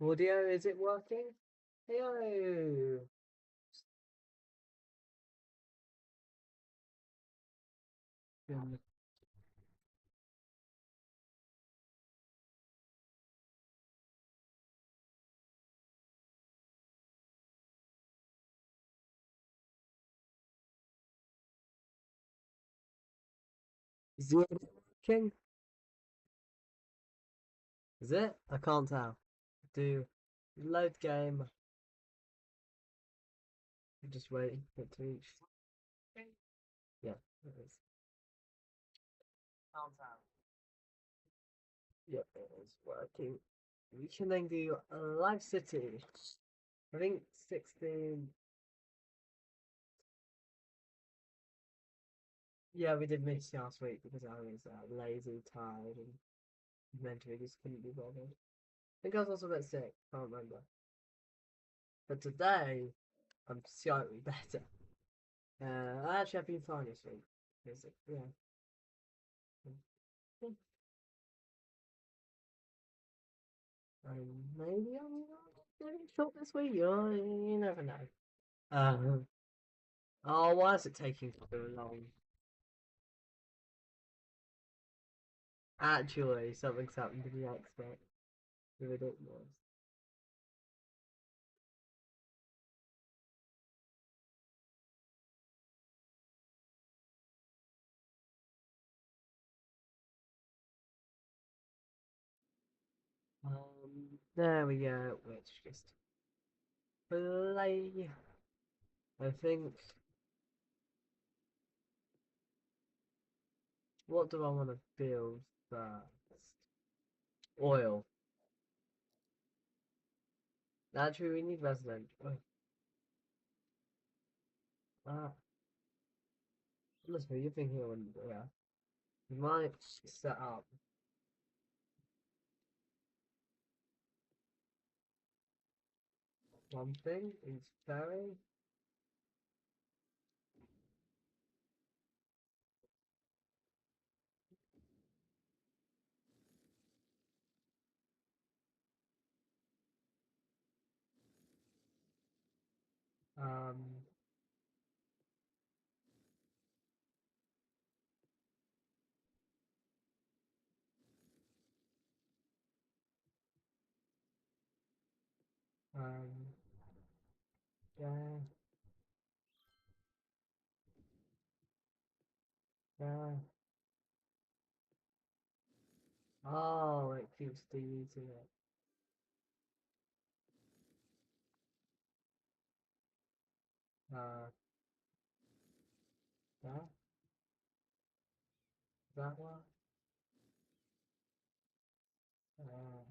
Audio, is it working? Heyo! Is the audio working? Is it? I can't tell. Do load game. Just waiting for it to reach. Yeah, it is. Can't tell. Yep, it is working. We can then do Live City. I think 16. Yeah, we did miss last week because I was lazy, tired, and mentally just couldn't be bothered. I think I was also a bit sick. Can't remember. But today, I'm slightly better. Actually, I've been fine this week. Yeah. Maybe I'm getting shot this week. You never know. Um, oh, why is it taking so long? Actually, something's happened to the expert. Ridiculous. There we go. Let's just play. I think. What do I want to build first? Oil. Actually, we need residential. Ah, listen, you're thinking of yeah. We might set up something in ferry. Um, um, yeah, yeah. Oh, it keeps deleting it. Uh, that, that one. Uh,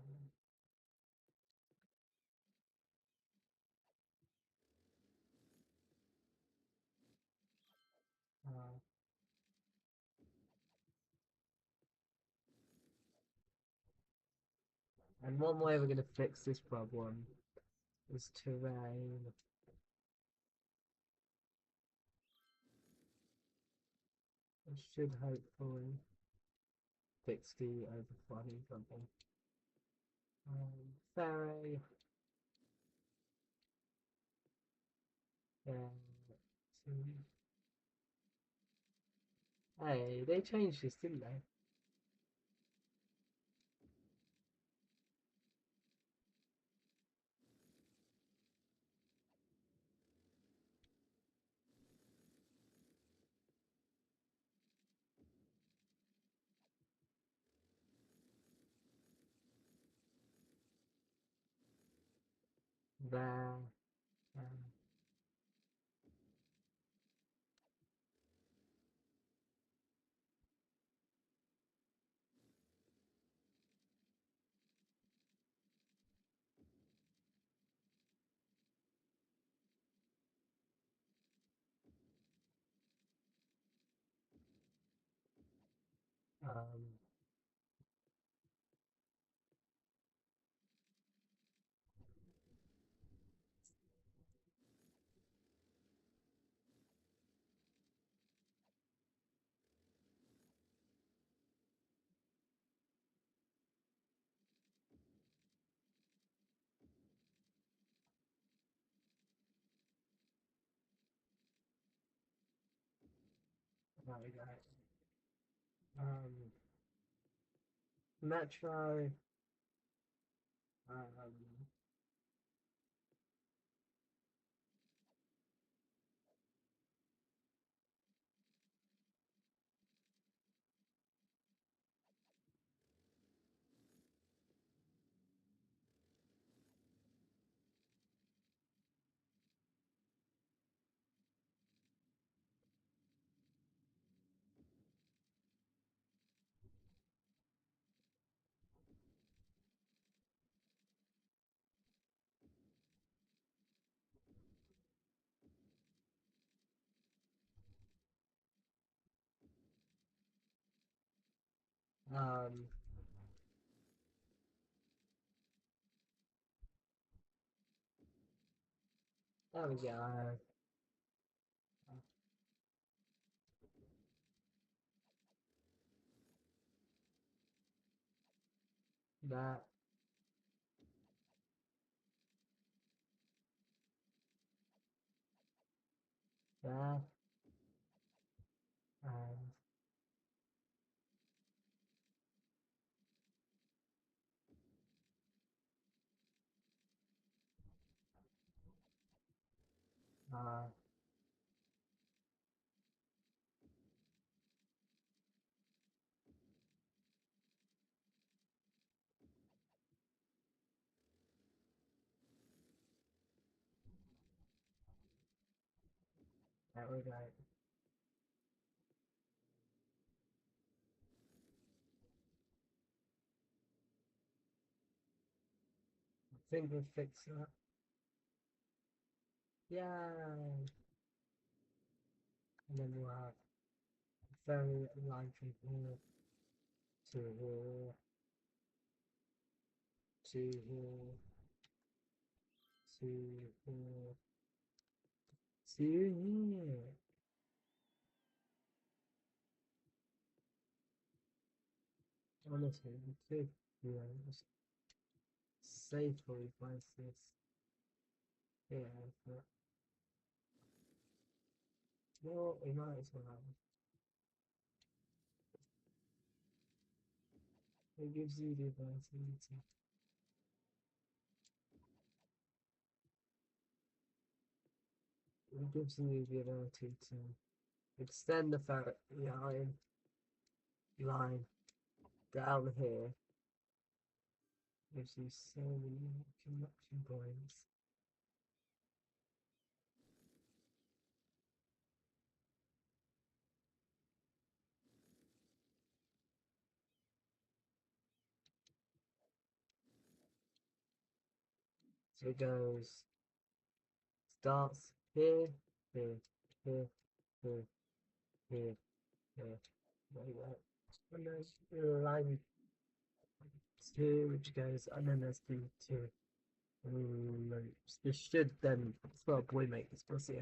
and one way we're gonna fix this problem is terrain. It should hopefully fix the overflooding problem. Ferry. Yeah. Hey, they changed this, didn't they? There. Um, There we go. Um, Metro. Um, um, there we go. That, there, and uh, there we go. I think we'll fix that. Yay! And then we'll have a very line from here to here to here to here to here. Honestly, we could, just safely place this here, but well, we might as well. It gives you the ability to. It gives you the ability to extend the ferret line down here. Gives you so many connection points. So it goes, starts here, here, here, here, here, here. There you go. And there's line two, which goes, and then there's the two loops. This should then, well, boy, make this pussy.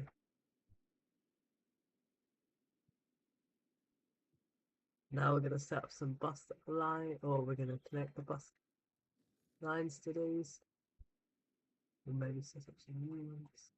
Now we're going to set up some bus line, or we're going to connect the bus lines to these. And maybe set up some new ones.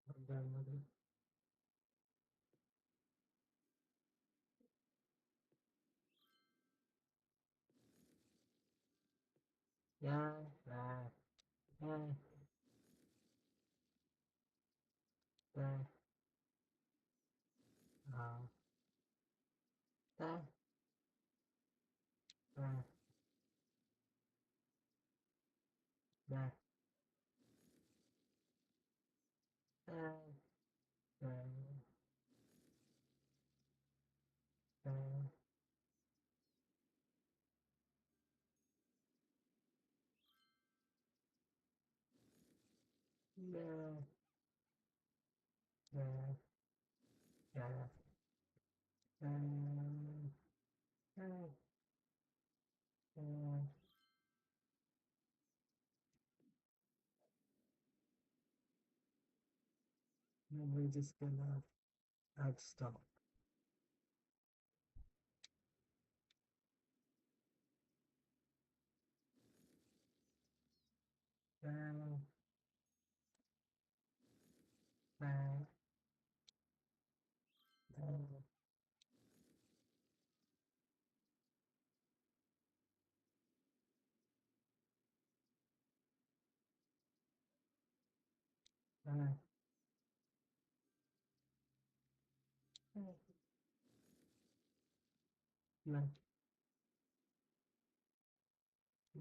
And then we're going to, yeah, there, there, there, there, there, there, there, there. No, no, no, no, no, no. We're just gonna add stop. No, no, no, no, no,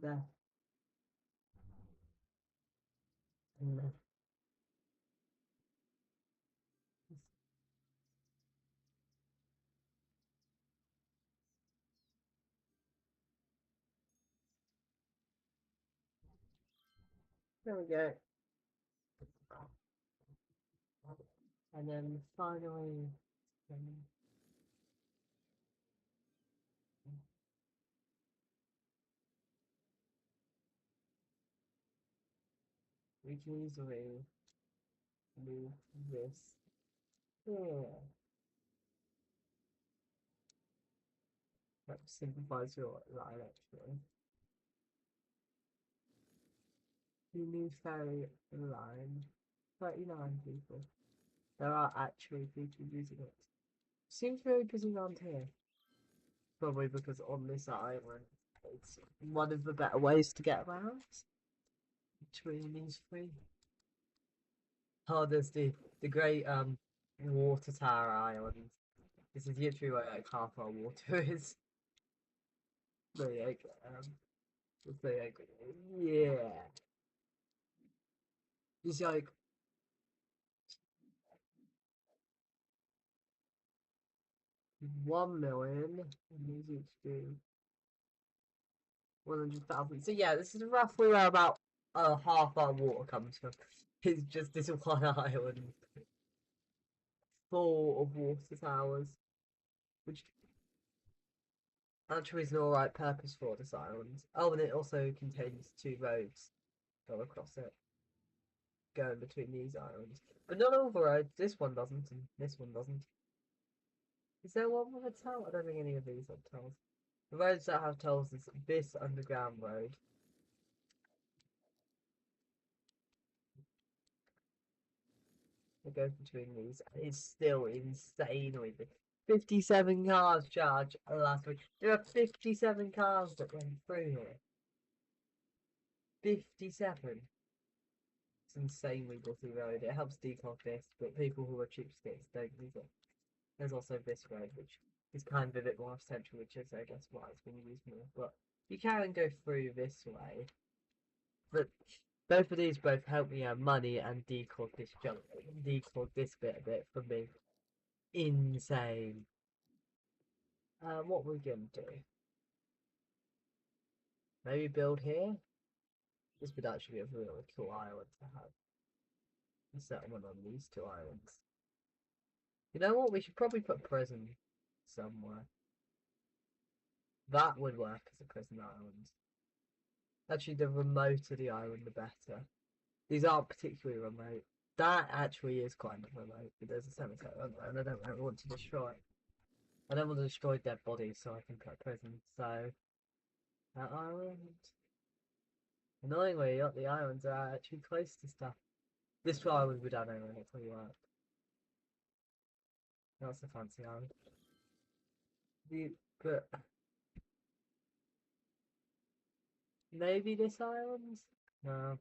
no, no, no. There we go. And then finally, we can easily move this here. That simplifies your line actually. You need ferry line. 39 people. There are actually people using it. Seems very busy around here. Probably because on this island, it's one of the better ways to get around between these three. Oh, there's the great water tower island. This is literally where like half our water is. Like it's like yeah, it's like 1,000,000 music to 100,000. So yeah, this is roughly where about half our water comes from. It's just this one island full of water towers, which actually is an alright purpose for this island. Oh, and it also contains two roads go across it, going between these islands. But not all the roads. This one doesn't, and this one doesn't. Is there one with a toll? I don't think any of these have tolls. The roads that have tolls is this underground road. It goes between these. It's still insanely big. 57 cars charged last week. There are 57 cars that went through here. 57. It's insanely busy road. It helps decog this, but people who are cheapskates don't use it. There's also this road, which is kind of a bit more central, which is, I guess, why it's being used more. But you can go through this way. But both of these both help me earn money and decog this junk, decog this bit a bit for me. Insane. What we're gonna do? Maybe build here. This would actually be a really cool island to have. A settlement on these two islands. You know what? We should probably put a prison somewhere. That would work as a prison island. Actually, the remoter the island, the better. These aren't particularly remote. That actually is kind of remote, but there's a cemetery on there, and I don't really want to destroy it. I don't want to destroy dead bodies so I can put a prison, so... That island... Annoyingly, the islands are actually close to stuff. This island would ironically work. That's a fancy island. But maybe this island? No.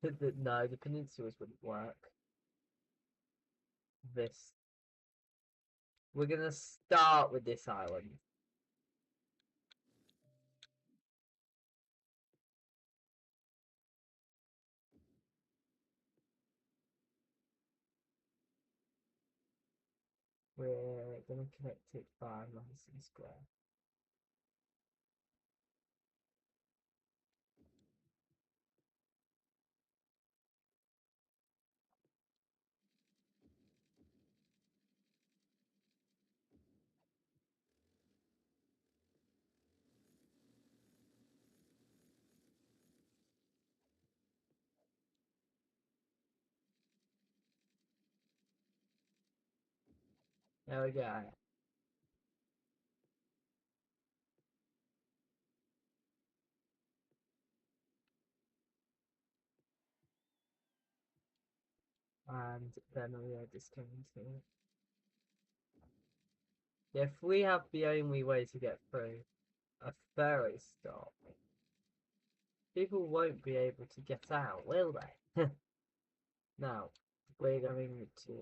No, the peninsulas wouldn't work. This. We're gonna start with this island. We're gonna connect it by Madison Square. There we go. And then we are discounting. If we have the only way to get through a ferry stop, people won't be able to get out, will they? Now, we're going to...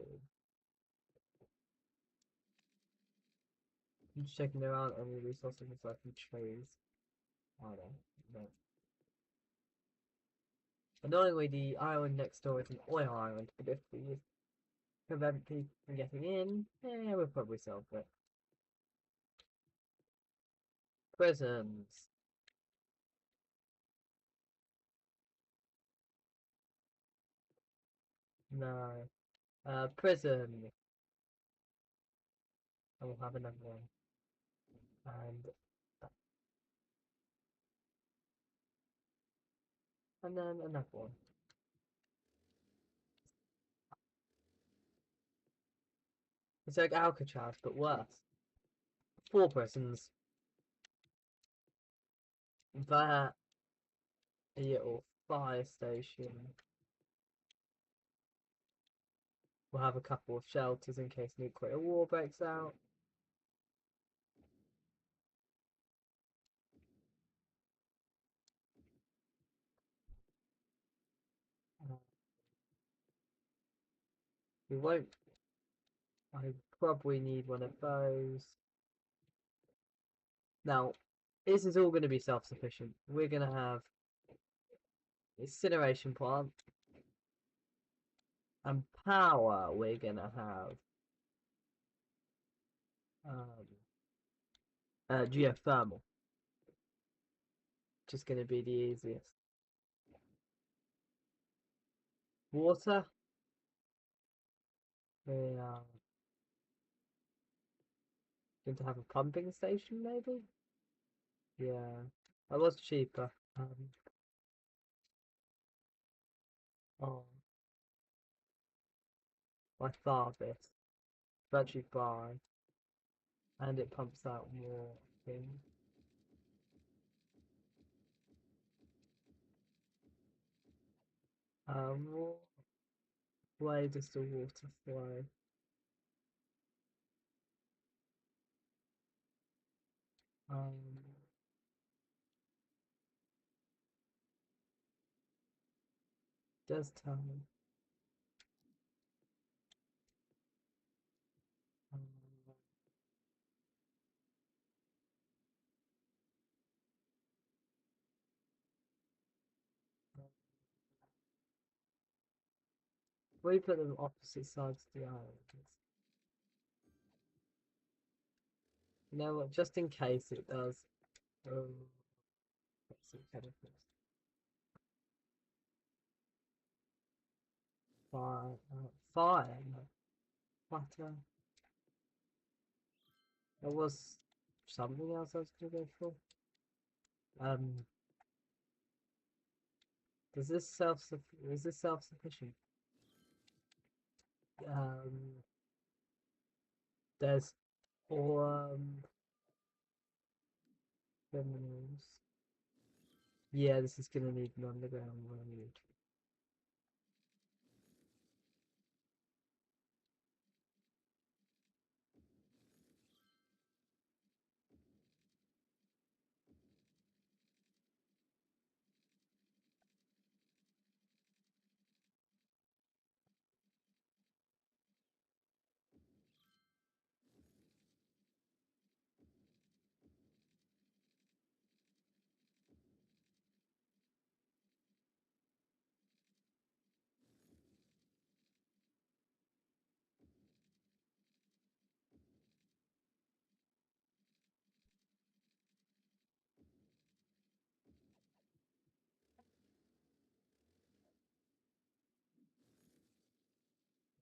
I'm just checking there aren't any resources aside from trees. Are there? No. Annoyingly, the island next door is an oil island, but if we prevent people from getting in, we'll probably solve it. Prisons. No. Prison. I will have another one. And and then another one. It's like Alcatraz, but worse. 4 prisons. That a little fire station. We'll have a couple of shelters in case nuclear war breaks out. We won't. I probably need one of those. Now, this is all going to be self-sufficient. We're going to have incineration plant and power. We're going to have geothermal, which is going to be the easiest. Water. We are going to have a pumping station, maybe. Yeah, that was cheaper. Oh, by far this. Virtually buy, and it pumps out more things. More way does the water flow? Um, does tell me. Um, we put them opposite sides of the island. You know what? Just in case it does. Let's see, chemicals. Fire. Fire. No. Flutter. There was something else I was gonna go for. Um, does this is this self-sufficient? Um, there's criminals. Yeah, this is gonna need an underground road.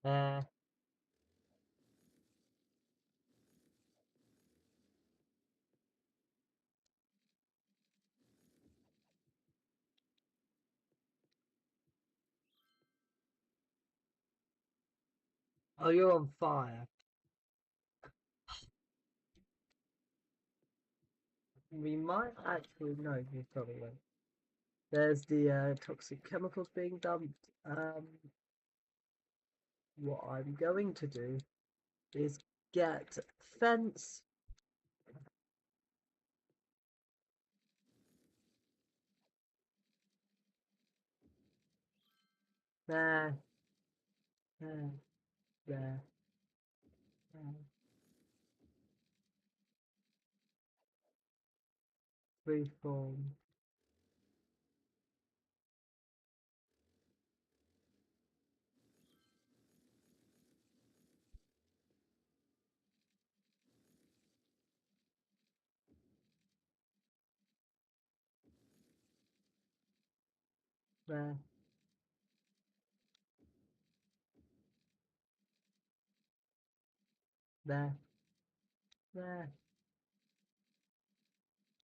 Uh, oh, you're on fire. We might actually know, we probably won't. There's the toxic chemicals being dumped. What I'm going to do is get fence. There, there, there, there. Freeform. There, there, there,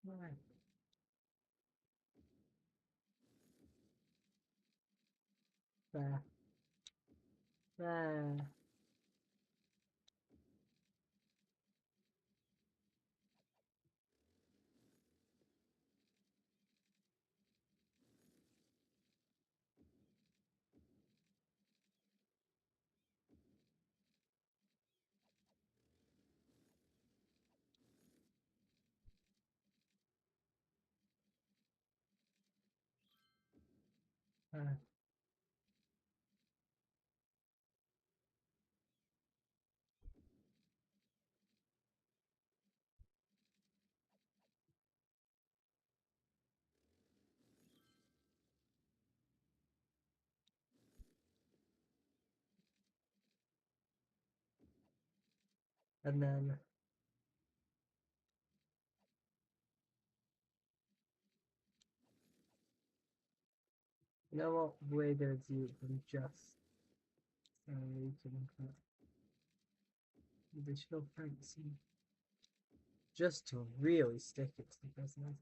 there, there, there, there. And then, you know what? We're going to do it from just so we can put additional fencing just to really stick it to the business.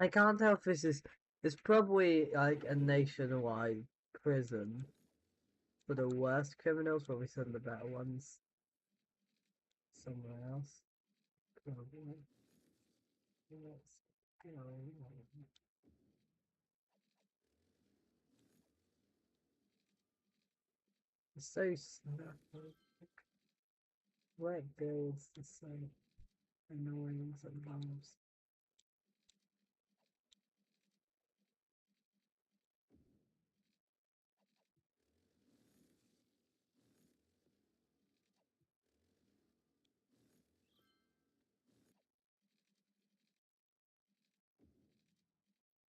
I can't tell if this is. It's probably like a nationwide prison for the worst criminals, but we send the better ones somewhere else. Probably. Let's go. It's so slow. Wet builds are so annoying sometimes.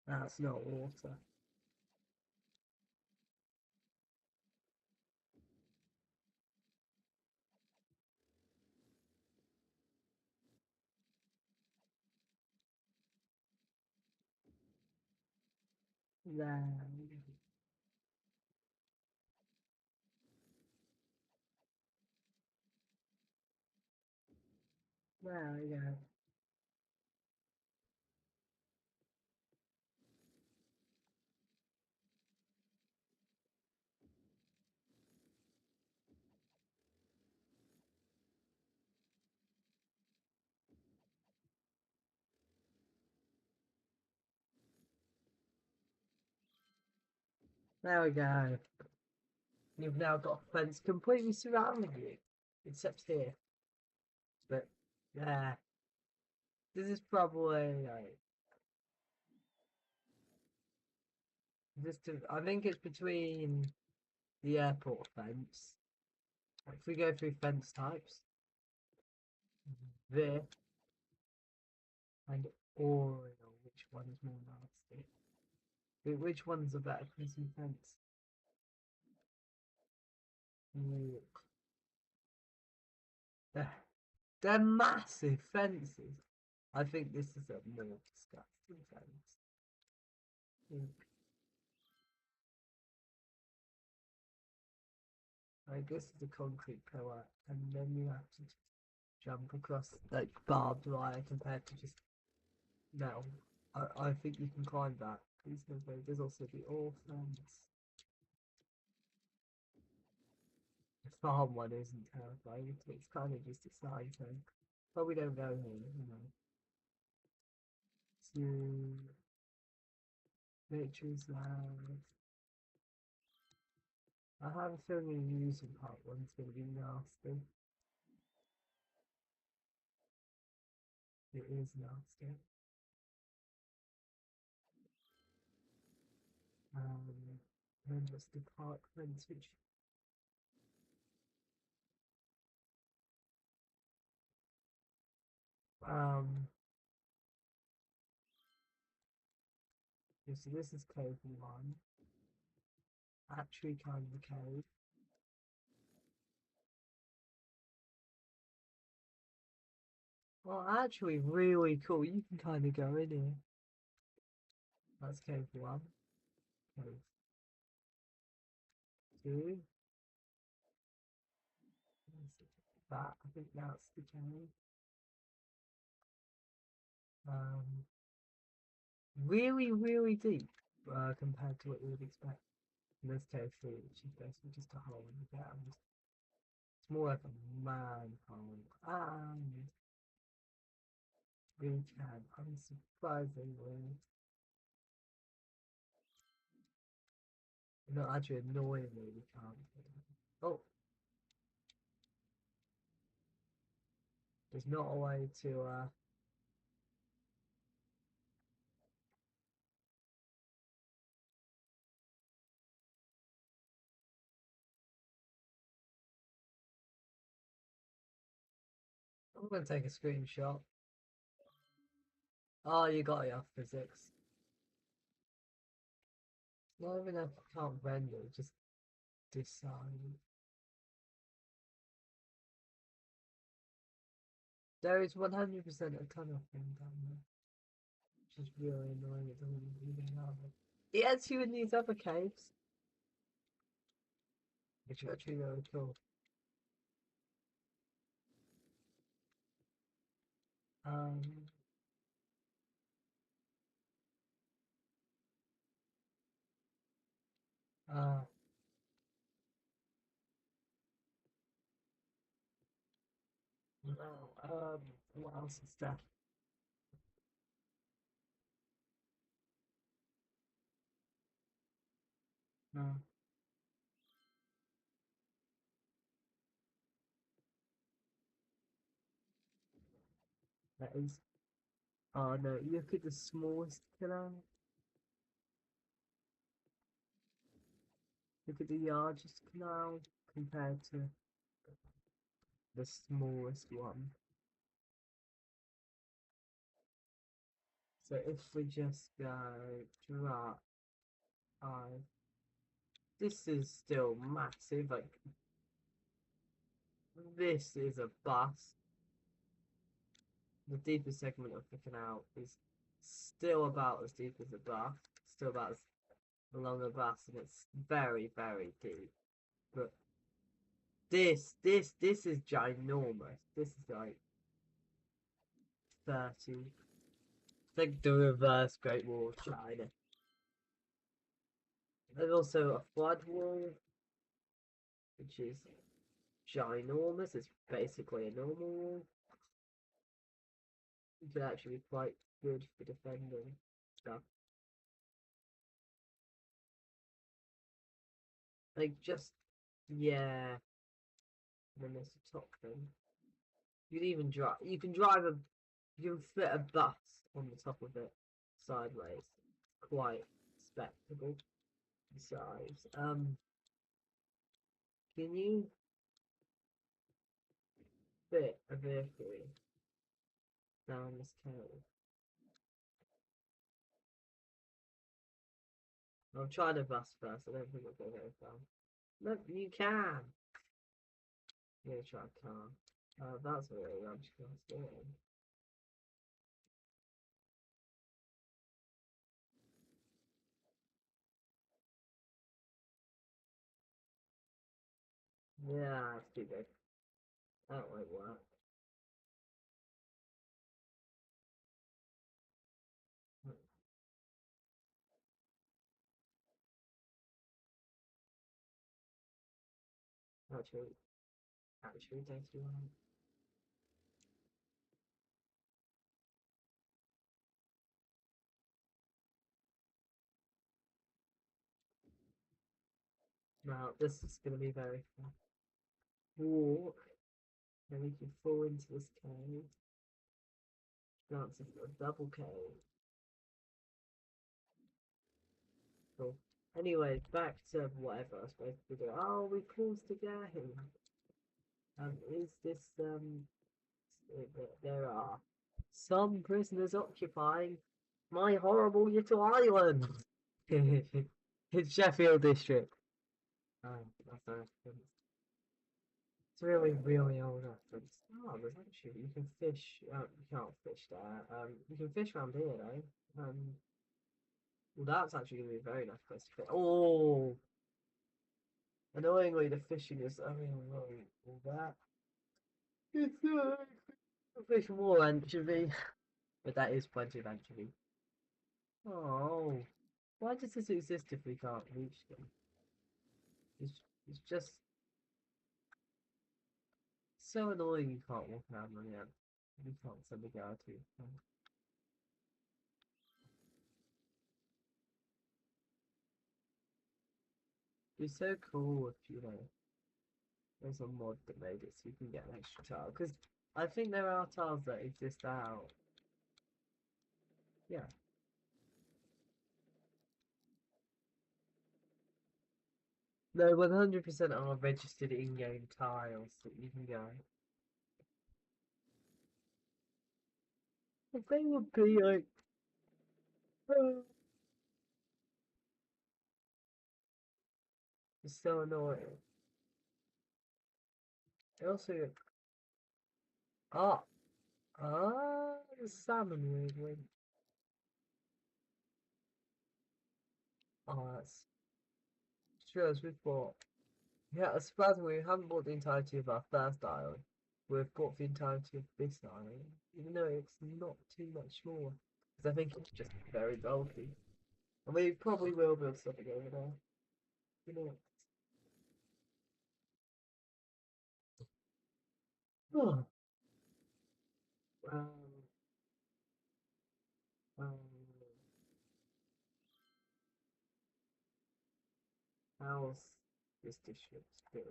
That's not water. There we go. There we go. There we go. You've now got a fence completely surrounding you, except here. But yeah, this is probably like I think it's between the airport fence. If we go through fence types, this and Oriole, which one is more nasty? Which one's a better prison fence? Look, they're massive fences. I think this is a more disgusting fence. Look, like this is a concrete pillar, and then you have to jump across like barbed wire compared to just metal. I think you can climb that reasonably. There's also the ore fence. farm one isn't terrifying. It's kind of just exciting. But we don't go here, you know. To Nature's Land. I have a feeling the using part one's gonna be nasty. It is nasty. And what's the park vintage? Um, yeah, so this is cave one. Actually, kind of a cave. Well, actually, really cool. You can kind of go in here. That's cave one. Cave two. That I think that's the cave. Um, really deep compared to what you would expect. And this cave three, which is basically just a hole in the ground. It's more like a manhole. And we can, unsurprisingly, no, actually annoyingly, we can't. Oh, there's not a way to. I'm gonna take a screenshot. Oh, you got it off physics. Not even if I can't render, just decide. There is 100% a tunnel thing down there, which is really annoying. It doesn't even have it. It adds you in these other caves, which are actually really cool. Um, uh, no, what else is there? No, that is. Oh no, look at the smallest canal. Look at the largest canal compared to the smallest one. So if we just go drop five, this is still massive. Like this is a bus. The deepest segment of the canal is still about as deep as a bus. Still about as long a bus, and it's very deep. But this is ginormous. This is like 30. It's like the reverse Great Wall of China. There's also a flood wall, which is ginormous. It's basically a normal wall. It could actually be quite good for defending stuff. Like just yeah. And then there's the top thing. You can even drive. You can drive a. You can fit a bus on the top of it sideways. Quite spectacle. Besides, can you fit a vehicle down this cave? I'll try the bus first. I don't think it'll go very far. Look, you can. I'm gonna try a car. That's a really large car still. Yeah, it's too big. That won't work. actually does you right. Now this is gonna be very fun. Walk, then we can fall into this cave. Dancing for a double cave. Cool. Anyway, back to whatever I was supposed to do. Oh, we closed the game. Is this there are some prisoners occupying my horrible little island. It's Sheffield District. That's a reference. It's really, really old reference. Oh, there's actually you can fish. You can't fish there. You can fish around here though. Well, that's actually gonna be a very nice place to fish. Oh, annoyingly, the fishing is. I mean, all that. It's fish more anchovy, but that is plenty of anchovy. Oh, why does this exist if we can't reach them? It's just so annoying you can't walk around them yet. You can't send a guy to. It'd be so cool if, there's a mod that made it so you can get an extra tile. Because I think there are tiles that exist out. Yeah. No, 100% are registered in-game tiles that you can go. If they would be like, it's so annoying. They also, ah, the salmon weirdly. Oh, that's true as we've bought. Yeah, surprisingly, we haven't bought the entirety of our first island. We've bought the entirety of this island, even though it's not too much more. Because I think it's just very bulky. And we probably will build something over there. You know. Oh. Um, um, how's this district doing?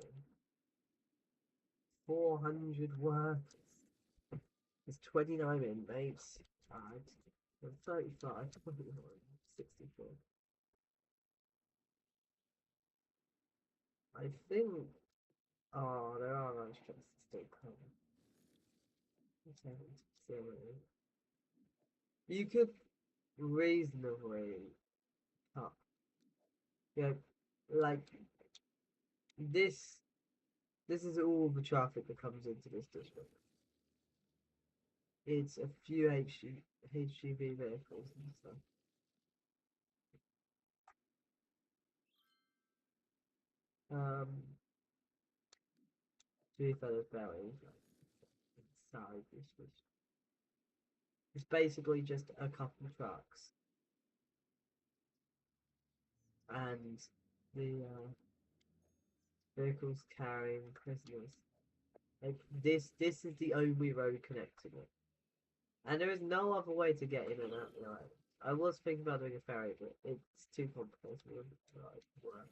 400 workers. There's 29 inmates. Right. 35, 64. I think. Oh, there are lunch trucks still coming. You could reasonably cut. Yeah, like this. This is all the traffic that comes into this district. It's a few HGV vehicles and stuff. Um, to be fair, there's barely inside this district. It's basically just a couple of trucks and the vehicles carrying prisoners. Like this is the only road connecting it, and there is no other way to get in and out the island. I was thinking about doing a ferry, but it's too complicated to like work.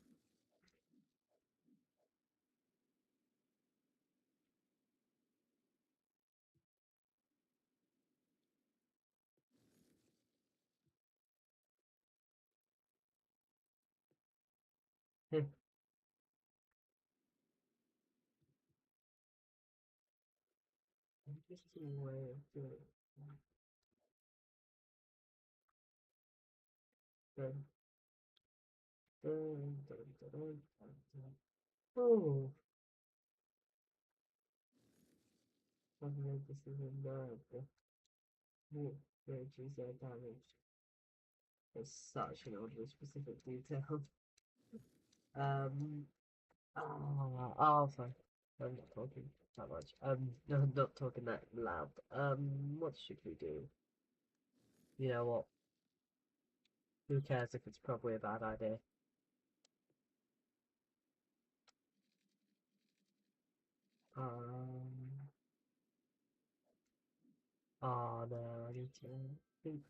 Interesting way of doing it. Dun, dun, dun, dun, dun, dun, dun. Oh, I've made this even more. Oh, bridges are damaged. It's such an oddly specific detail. Um, sorry. I'm not talking that much. No, I'm not talking that loud. What should we do? You know what? Who cares if it's probably a bad idea? Um. Oh no, I need to think.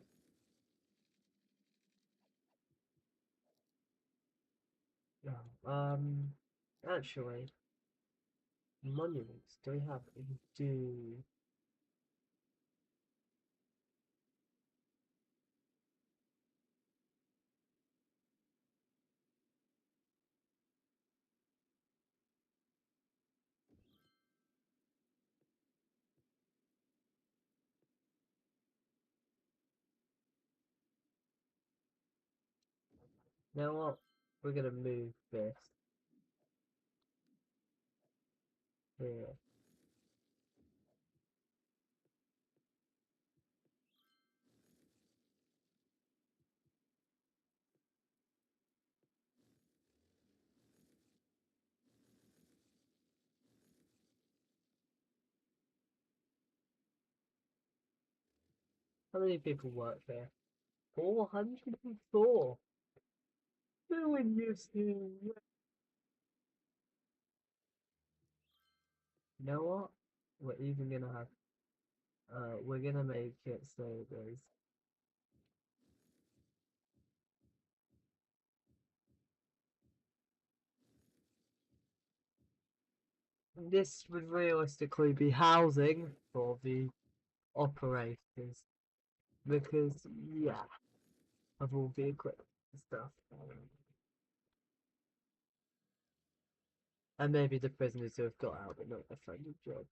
No. Actually, monuments. Do we have? We do. You know what? We're gonna move this here. How many people work there? 404. Who in this here? You know what? We're even gonna have. We're gonna make it so there's. This would realistically be housing for the operators because yeah, of all the equipment and stuff. And maybe the prisoners who have got out but not their friendly job.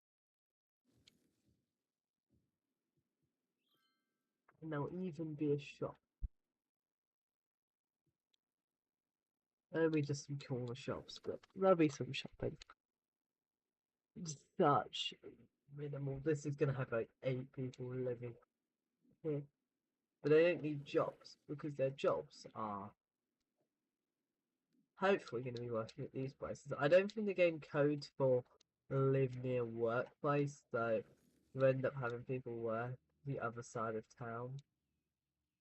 And there'll even be a shop. Only just some corner shops, but there'll be some shopping. Such minimal. This is gonna have like 8 people living here. But they don't need jobs because their jobs are hopefully going to be working at these places. I don't think the game codes for live near workplace, so you end up having people work the other side of town,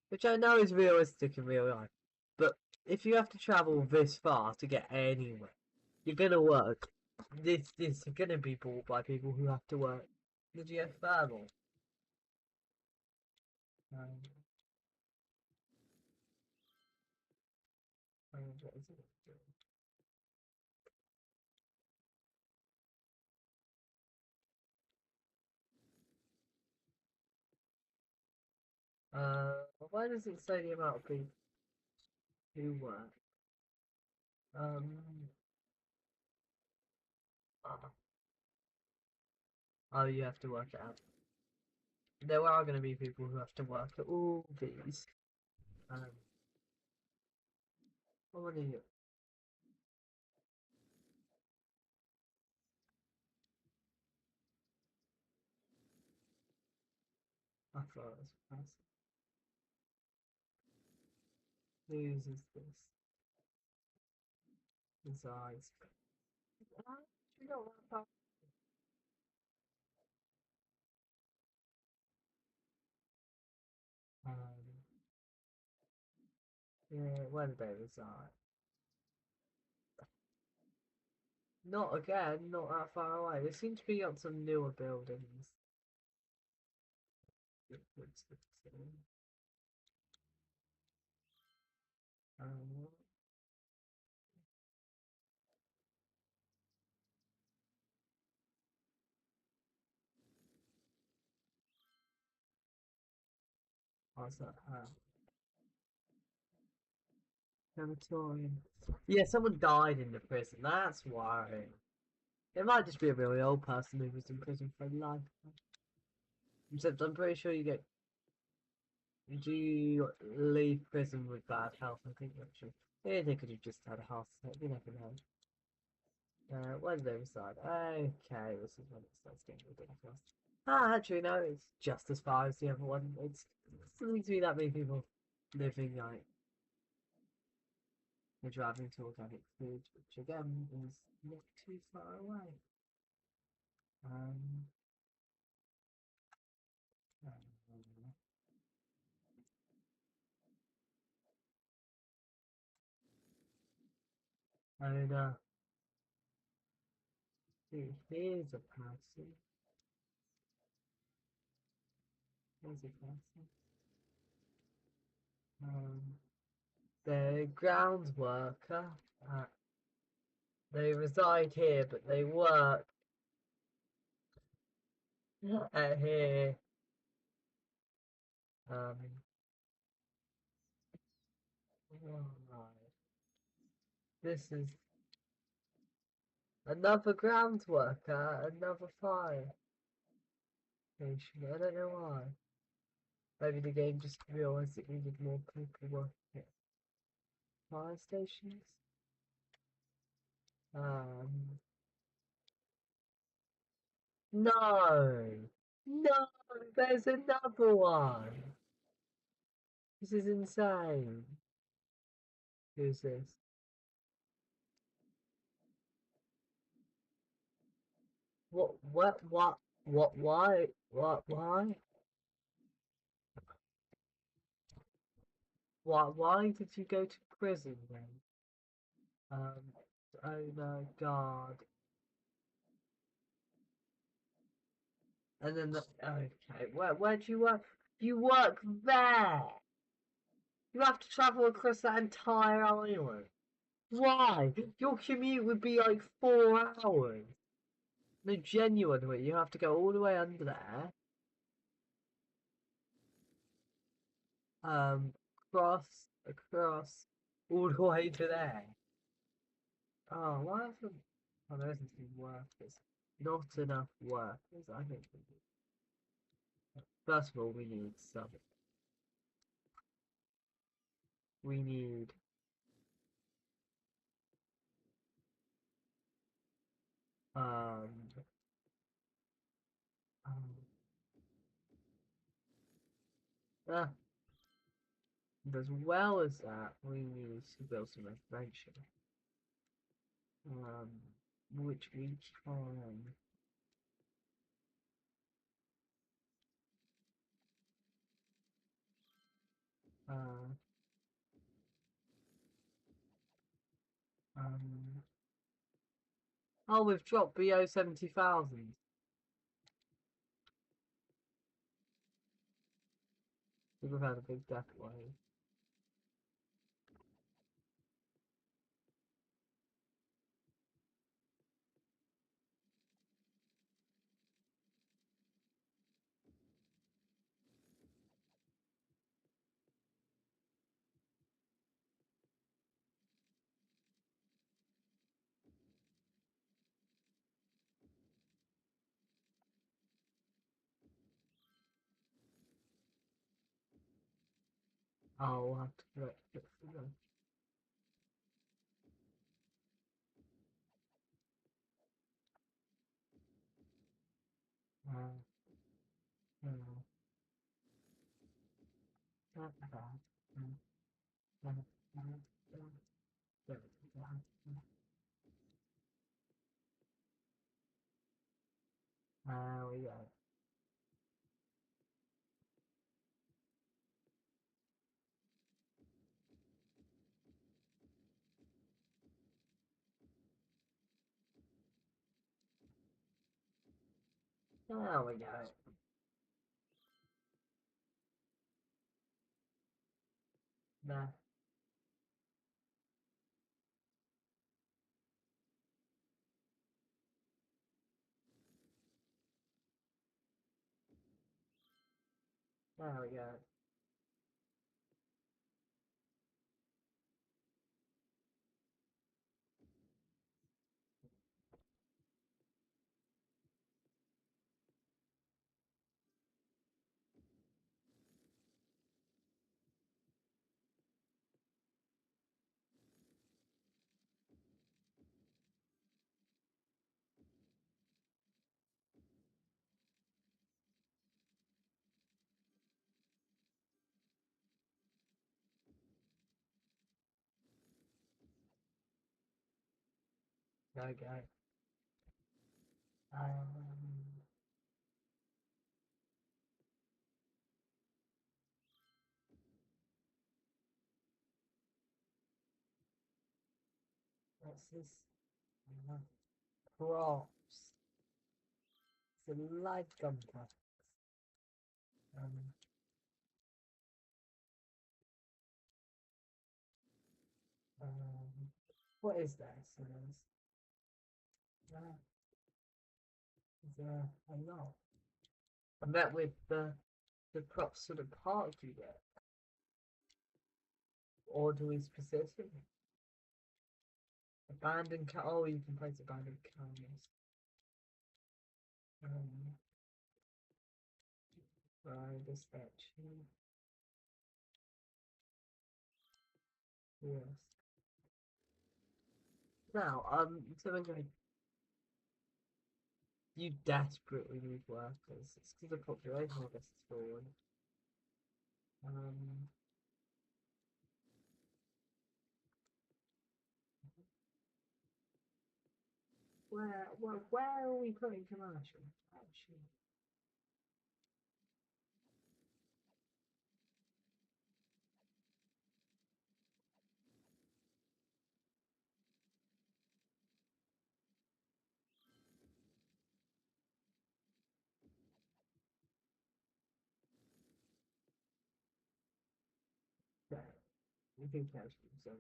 which I know is realistic in real life. But if you have to travel this far to get anywhere, you're gonna work. This is gonna be bought by people who have to work. Did you get further? Um, what is it? Why does it say the amount of people who work? Um, oh, oh, you have to work it out. There are going to be people who have to work at all these. Um, what are you? I thought it was fast. Whose is this? His eyes. You don't want to yeah, where do they reside? Not again, not that far away. They seem to be on some newer buildings. Um, what's that? Crematorium. Yeah, someone died in the prison. That's why. It might just be a really old person who was in prison for life. Except I'm pretty sure you get. Do you leave prison with bad health? I think actually. Yeah, they could have just had a heart attack. You never know. Where do they reside? Okay, this is when it starts getting ridiculous. Ah, actually, no, it's just as far as the other one. It's doesn't seem to be that many people living like they're driving to organic food, which again is not too far away. Um, I mean, See, here's a person. Here's a person. They're a ground worker. They reside here, but they work at here. Right. This is another ground worker, another fire station. I don't know why. Maybe the game just realised it needed more people working at fire stations. No! No! There's another one! This is insane. Who's this? Why? Why? Why did you go to prison then? Oh my god. And then okay, where do you work? You work there! You have to travel across that entire island. Why? Your commute would be like 4 hours. No, genuinely, you have to go all the way under there. Um, across, all the way to there. Oh, why hasn't... Oh, there isn't any workers. Not enough workers, I think we need. First of all, we need some. We need... Um, um, ah, and as well as that, we need to build some information. Um, which we can... Uh, um, oh, we've dropped BO 70,000. We've had a big death wave. Oh, we'll have to correct it for them. We go. There we go. There. There we go. There we go. What's this? props. It's a light complex. Um, um, what is this? There's a lot. I bet with the props for the park you get. Orderly specific. Abandoned car. Oh, you can place abandoned cars. Um, right, this statue. Yes. Now, something like you desperately need workers. It's because the population, I guess, is falling. Um, where are we putting commercial? Actually, yeah, we think commercial. So,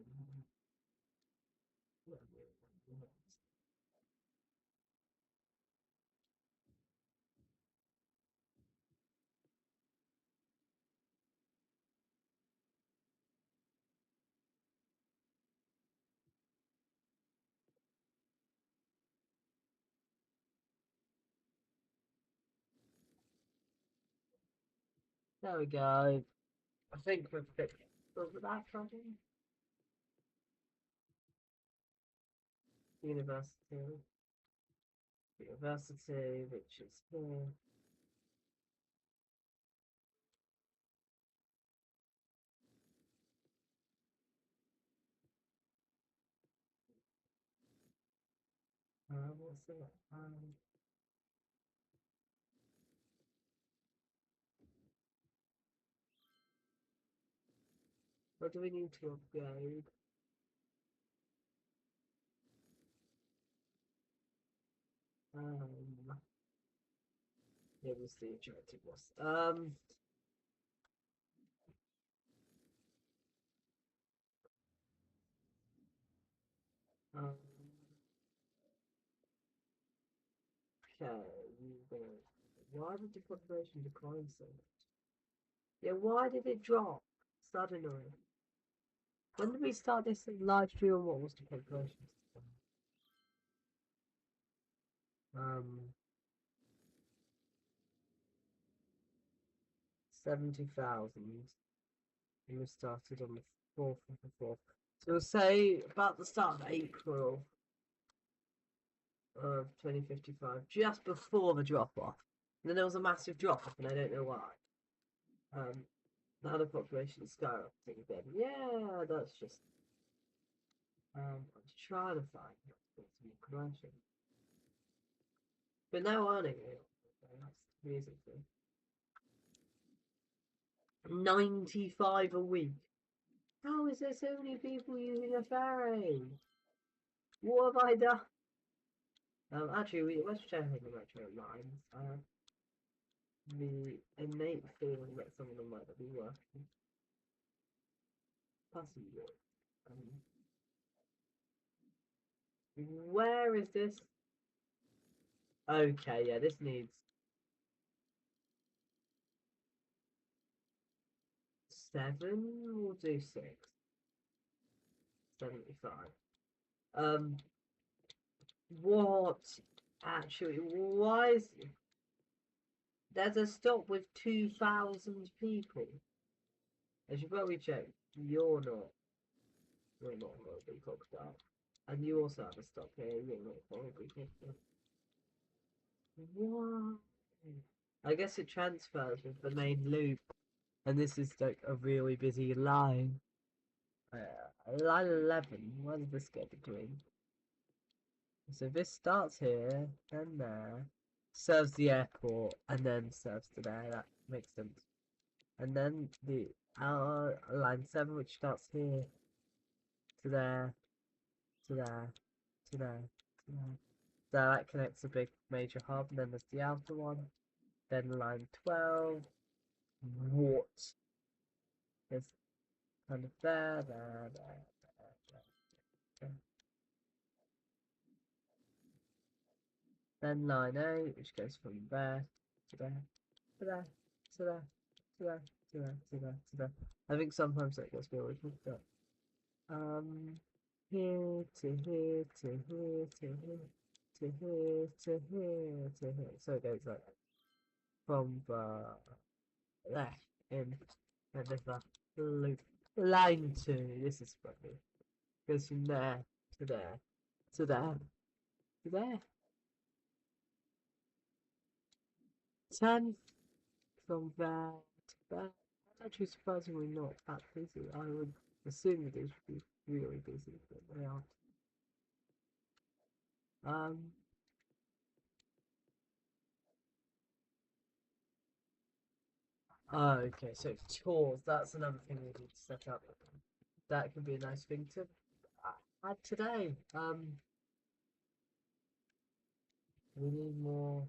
there we go. I think we've fixed over that problem. University. University, which is here. What's it? What do we need to upgrade? Yeah, we'll see a charity was. Um, okay, why did the population decline so much? Yeah, why did it drop suddenly? When did we start this live stream? What was the population? Um, 70,000. And we started on the 4th of the 4th. So we'll say about the start of April of 2055, just before the drop off. And then there was a massive drop off, and I don't know why. Now the population is skyrocketing again. Yeah, that's just. I'm trying to find some commercial. But no earning it. That's the music thing. 95 a week. How is there so many people using a ferry? What have I done? Actually, let's check the metro lines. The innate feeling that some of them might not be working. Passenger. Where is this? Okay, yeah, this needs 7. We'll do 6. 75. What? Actually, why is there's a stop with 2,000 people? I should probably check. You're not. You're not horribly cocked up. And you also have a stop here. You're not horribly cocked up. What? I guess it transfers with the main loop. And this is like a really busy line. Line 11. Where does this get between? So this starts here, then there, serves the airport, and then serves to there. That makes sense. And then the line 7, which starts here, to there, to there, to there, to there. that connects a big major hub, and then there's the outer one. Then line 12. What is kind of there. Then line 8, which goes from there to there, to there, to there, to there, to there, to there, to there. I think sometimes that gets me a little bit. Here to here to here to here to here to here to here. So it goes like from there in and there's a loop. Line 2. This is funny. Goes from there to there to there to there. 10 from there to there. It's actually surprisingly not that busy. I would assume that they should be really busy, but they aren't. Oh, okay, so chores, that's another thing we need to set up. That could be a nice thing to add today. We need more.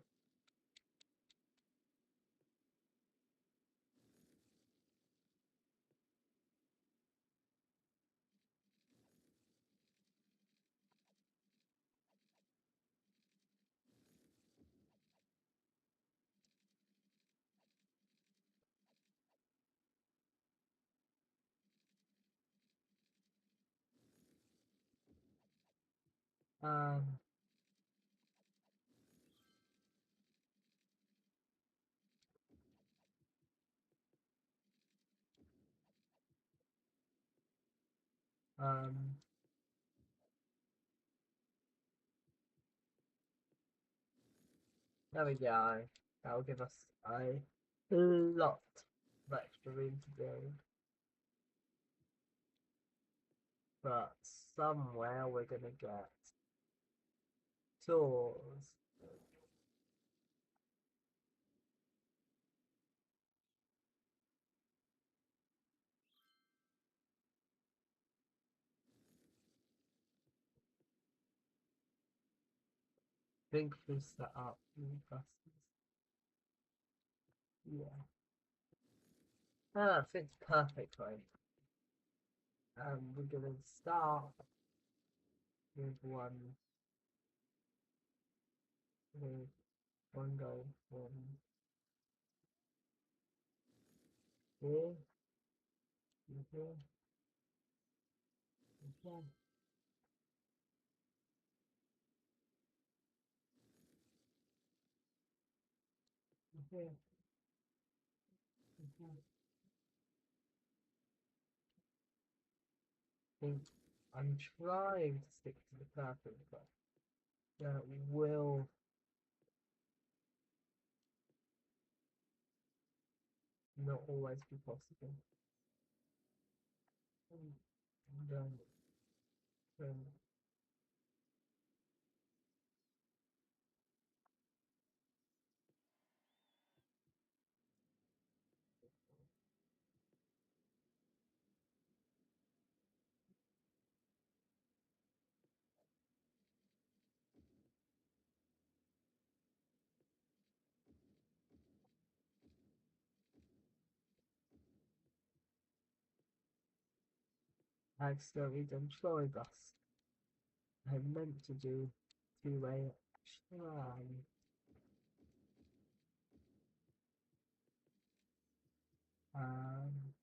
Um, um, there we go. That will give us a lot of extra room to build. But somewhere we're gonna get tools. Think we set up new buses. Yeah. That fits perfectly. We're gonna start with with one goal from here, and here, and here, and here, and here. Think I'm trying to stick to the pattern, but that will not always be possible. And, um, I accidentally done trolley bus. I meant to do two-way tram. Um,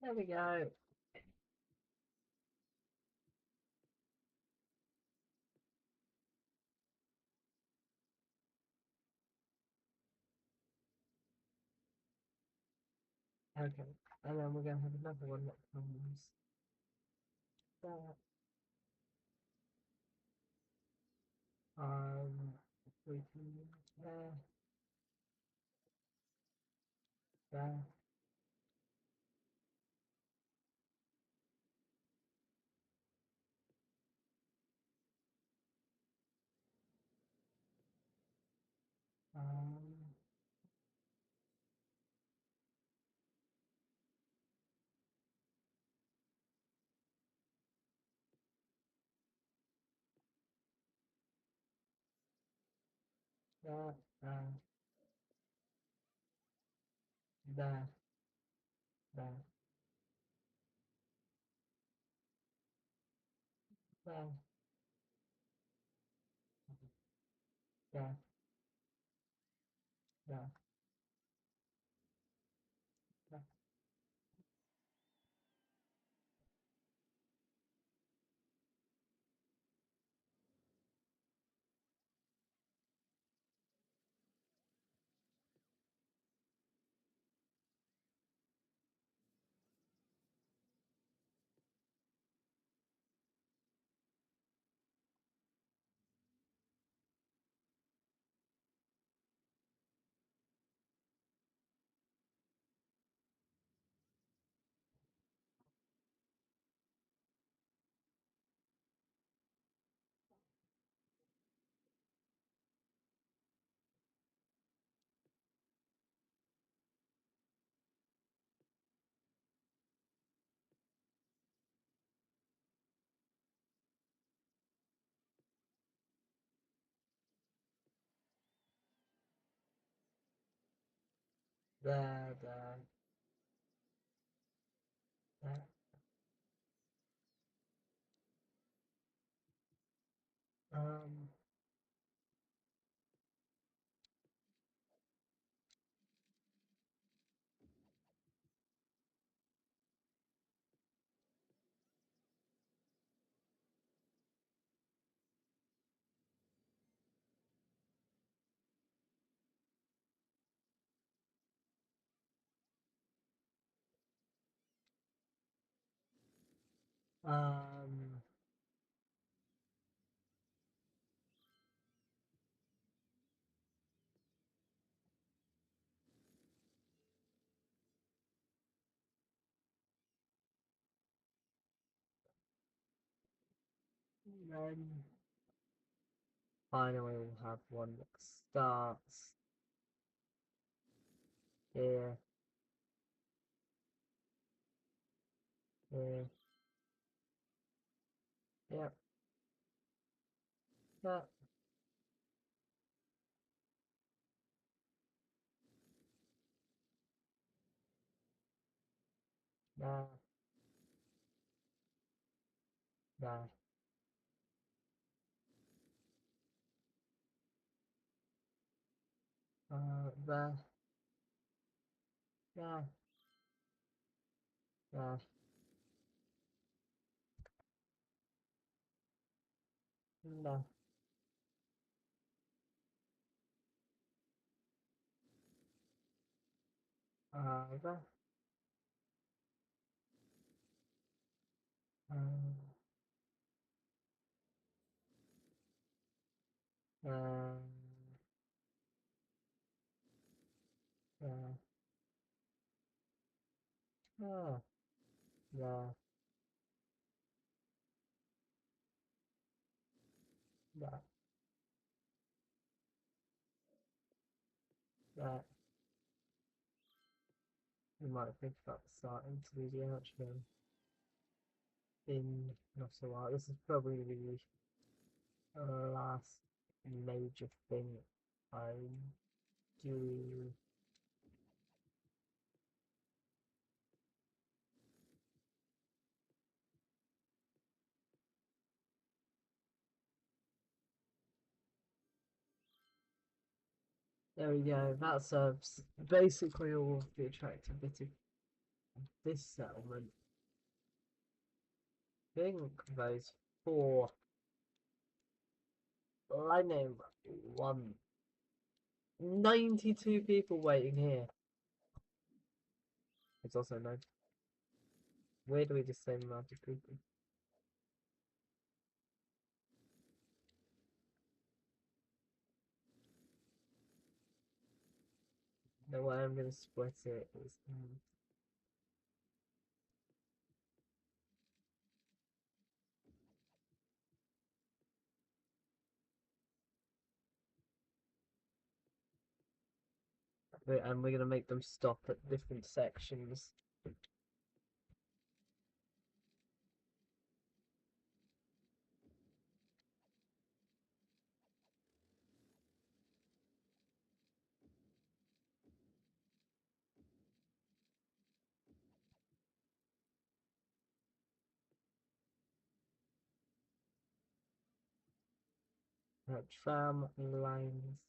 there we go. Okay, and then we're gonna have another one that comes there. We can there, there, um, there, there, there, there, there, there, there, there. There, there, there. Um, um, then finally we'll have one that starts here, here, yep, yep, there, there, there, there, there, there, there, um, there, oh, there, there, there. We might think about starting to video actually in not so while. This is probably the last major thing I do. There we go. That serves basically all of the attractivity of this settlement. I think those four lightning one. 92 people waiting here. It's also known. Weirdly the same amount of people. The way I'm gonna split it is and we're gonna make them stop at different sections. Tram lines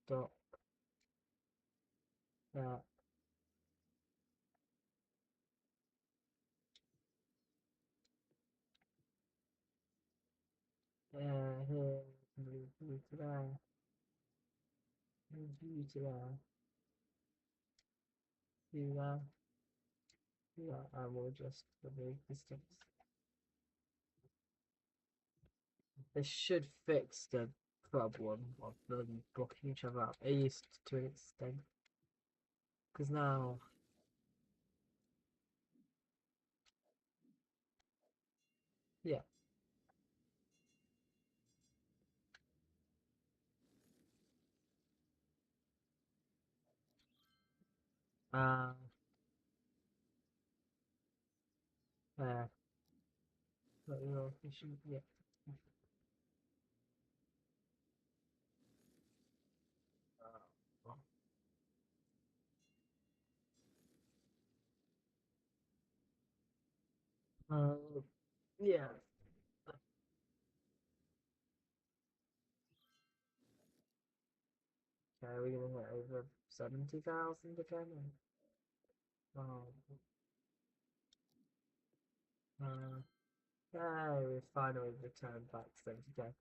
stop at here, move to there, move to there, do that, do that, and we'll just remove distance. This should fix the problem of them blocking each other out, at least to an extent. Because now, yeah, uh, uh, yeah. Uh, uh, yeah. Okay, we're gonna hit over 70,000 again. Oh, uh, yeah, we finally returned back to 70k.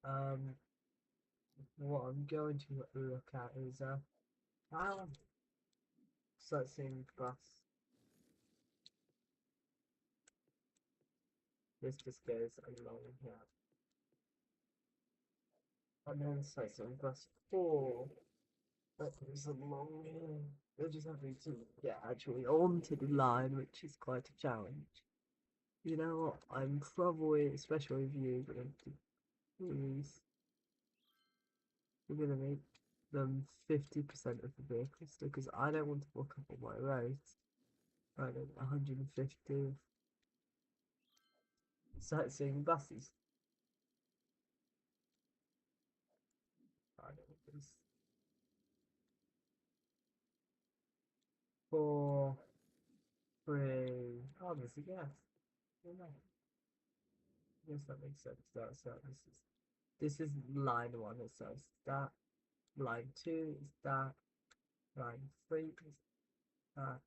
Um, what I'm going to look at is ah, sightseeing bus. This just goes along here, and then sightseeing bus 4 that goes along here. We're just having to get actually onto the line, which is quite a challenge. You know what? I'm probably, especially with you, going to use. We're gonna make them 50% of the vehicles because I don't want to block up all my roads. I don't 150 sightseeing buses. I don't know, there's 4, 3. Oh, there's a gas. Oh, no. Yes, that makes sense. So this is line 1. It says that. Line 2 is that. Line 3 is that.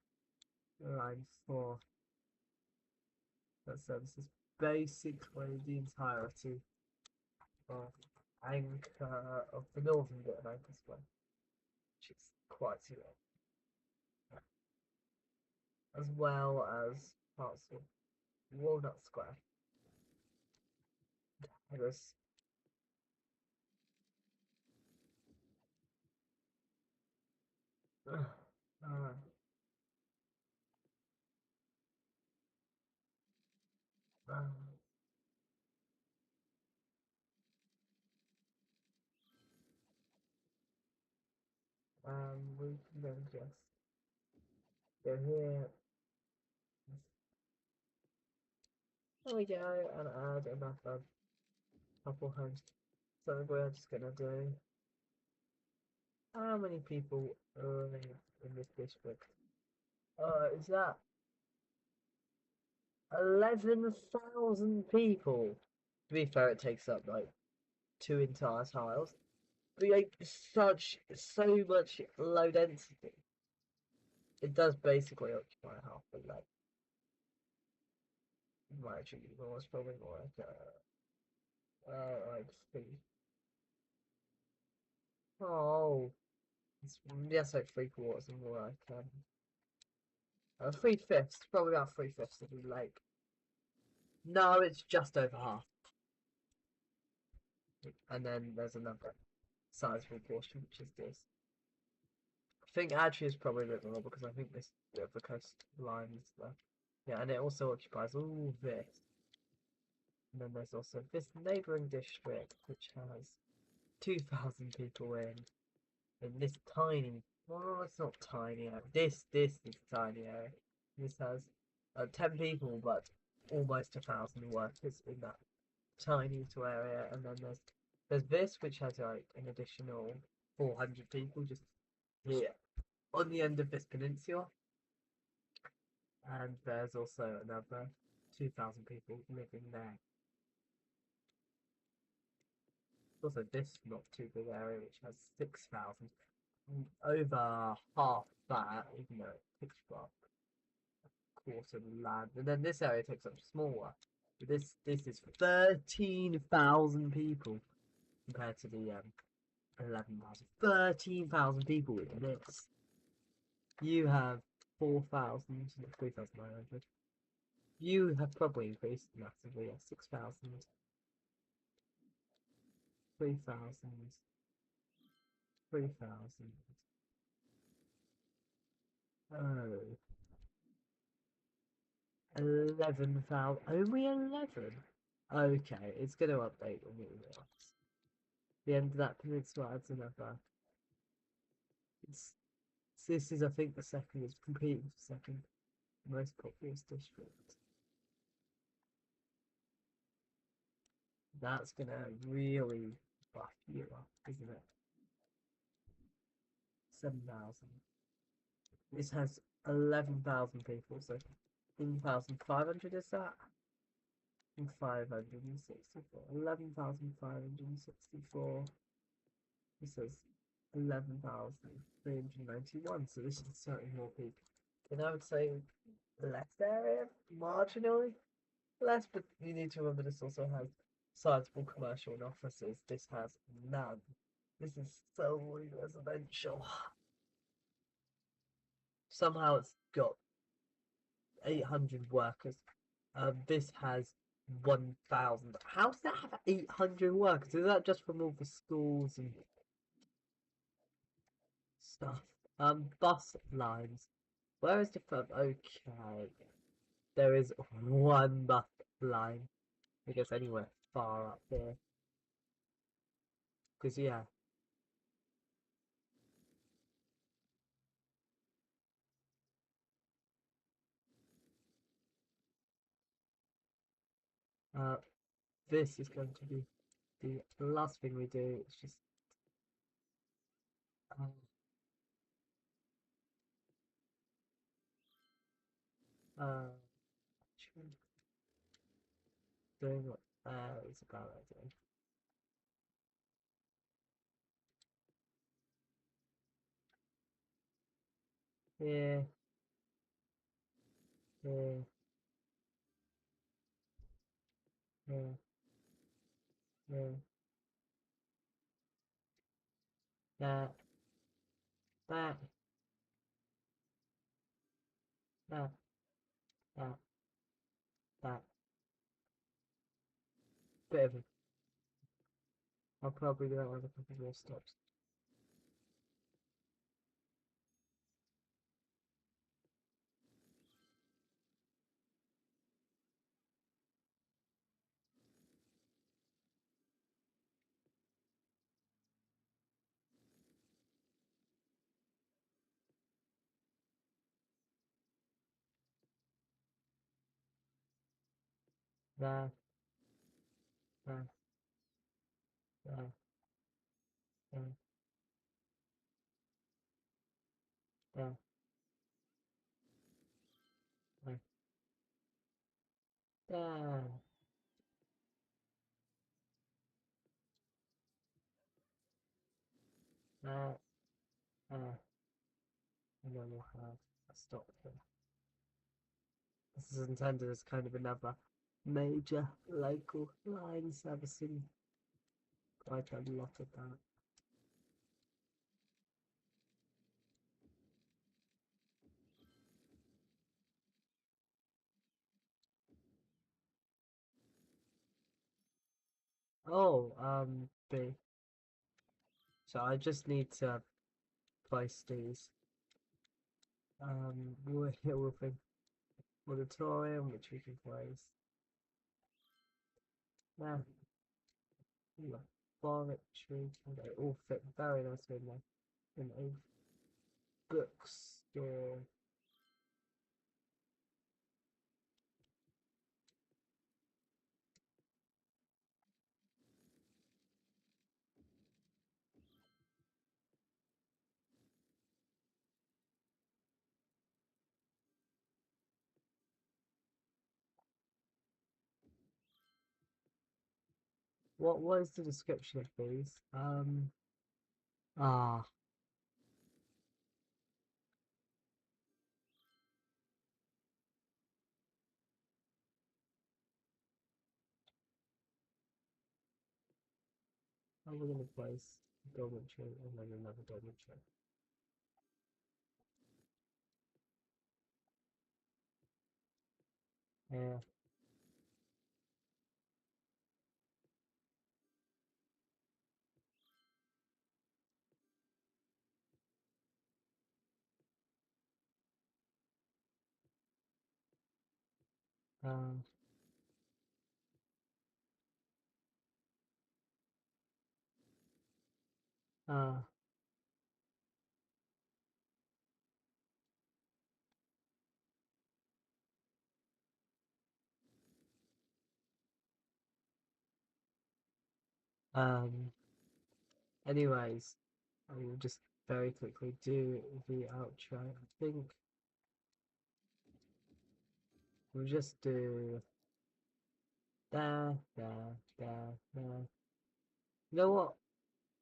Line 4. That services basically the entirety of Anchor of the northern bit of Anchor Square, which is quite long, as well as parts of Walnut Square. There's uh, uh, we can then just go here. There we go, and add another couple homes. So we're just gonna do how many people live in this district? Is that 11,000 people? To be fair, it takes up like 2 entire tiles. But like so much low density. It does basically occupy half the lake. Might actually be more. It's probably more like 3. Oh, it's yes, like 3/4 and more like 3/5, probably about 3/5 of the lake. No, it's just over half. And then there's another sizable portion, which is this. I think actually it's probably a bit more because I think this bit of the coastline is there. Yeah, and it also occupies all this. And then there's also this neighbouring district, which has 2,000 people in this tiny. Well, it's not tiny. This is a tiny area. This has 10 people, but almost 1,000 workers in that tiny little area. And then there's this, which has like an additional 400 people just here on the end of this peninsula. And there's also another 2,000 people living there. Also, this not too big area, which has 6,000. Over half that, even though it takes up a quarter of the land. And then this area takes up smaller. This is 13,000 people compared to the 11,000. 13,000 people in this. You have 4,000, 3,900. You have probably increased massively. 6,000, 3,000, 3,000. Oh. 11,000. Only 11? Okay, it's going to update when we realize. The end of that peninsula adds another. This is, I think, the second. It's competing for second most populous district. That's going to really buff you up, isn't it? 7,000. This has 11,000 people, so 1,500 is that? 564. 11,564. This says 11,391. So this is certainly more people. And I would say less area, marginally less, but you need to remember this also has sizable commercial and offices. This has none. This is solely residential. Somehow it's got 800 workers. This has 1,000. How does that have 800 workers? Is that just from all the schools and stuff? Bus lines. Where is the first? Okay. There is one bus line. I guess anywhere far up there. Because, yeah. Uh, this is going to be the last thing we do. It's just uh, doing what it's about doing. Yeah, yeah, yeah, yeah. That, that, that, that, that. Bit of a, I'll probably do that with a couple more steps. That, that, that, that, that, that, that, that, and then we'll have a stop here. This is intended as kind of another major local line servicing quite a lot of that. Oh, B. So I just need to place these. We're here with an auditorium, which we can place. Now, laboratory, and they all fit very nicely in there. In a bookstore. What was the description of these? Ah, I'm gonna place dormitory and then another dormitory. Yeah. Um. Uh. Um. Anyways, I will just very quickly do the outro. I think we'll just do there, there, there, there. You know what?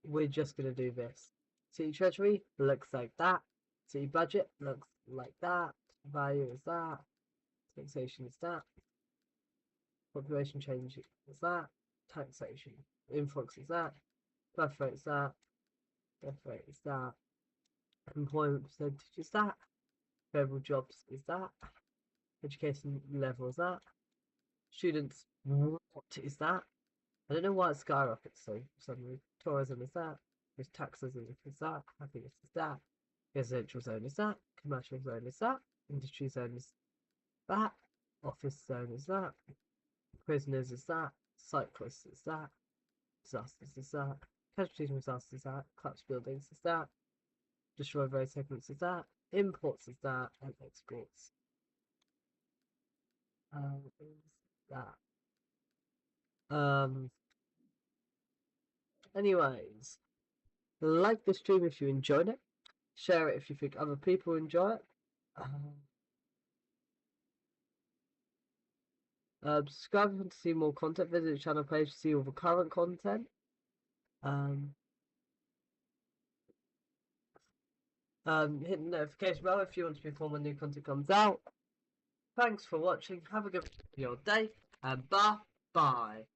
We're just gonna do this. City treasury looks like that. City budget looks like that. Value is that. Taxation is that. Population change is that. Taxation. Influx is that. Birth rate is that. Death rate is that. Employment percentage is that. Available jobs is that. Education level is that. Students, what is that? I don't know why it skyrockets so suddenly. Tourism is that. There's taxes is that. Happiness is that. Residential zone is that. Commercial zone is that. Industry zone is that. Office zone is that. Prisoners is that. Cyclists is that. Disasters is that. Casualties and disasters is that. Collapsed buildings is that. Destroyed road segments is that. Imports is that. And exports is that. Um. Anyways, like the stream if you enjoyed it. Share it if you think other people enjoy it. Subscribe if you want to see more content. Visit the channel page to see all the current content. Um, hit the notification bell if you want to be informed when new content comes out. Thanks for watching. Have a good day and bye bye.